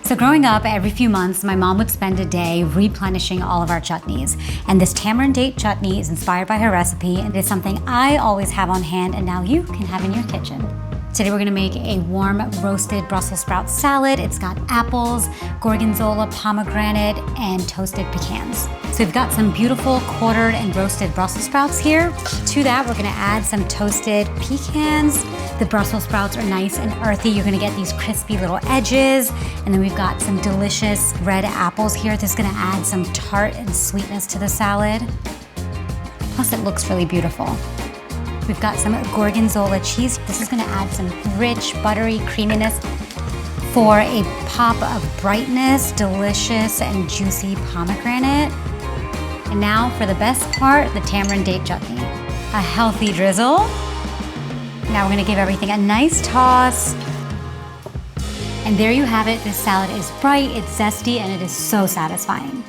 So growing up, every few months, my mom would spend a day replenishing all of our chutneys. And this tamarind date chutney is inspired by her recipe, and it's something I always have on hand and now you can have in your kitchen. Today we're gonna make a warm roasted Brussels sprout salad. It's got apples, gorgonzola, pomegranate, and toasted pecans. So we've got some beautiful quartered and roasted Brussels sprouts here. To that, we're gonna add some toasted pecans. The Brussels sprouts are nice and earthy. You're gonna get these crispy little edges. And then we've got some delicious red apples here. This is gonna add some tart and sweetness to the salad. Plus it looks really beautiful. We've got some gorgonzola cheese. This is gonna add some rich, buttery creaminess for a pop of brightness, delicious and juicy pomegranate. And now for the best part, the tamarind date chutney. A healthy drizzle. Now we're gonna give everything a nice toss. And there you have it. This salad is bright, it's zesty, and it is so satisfying.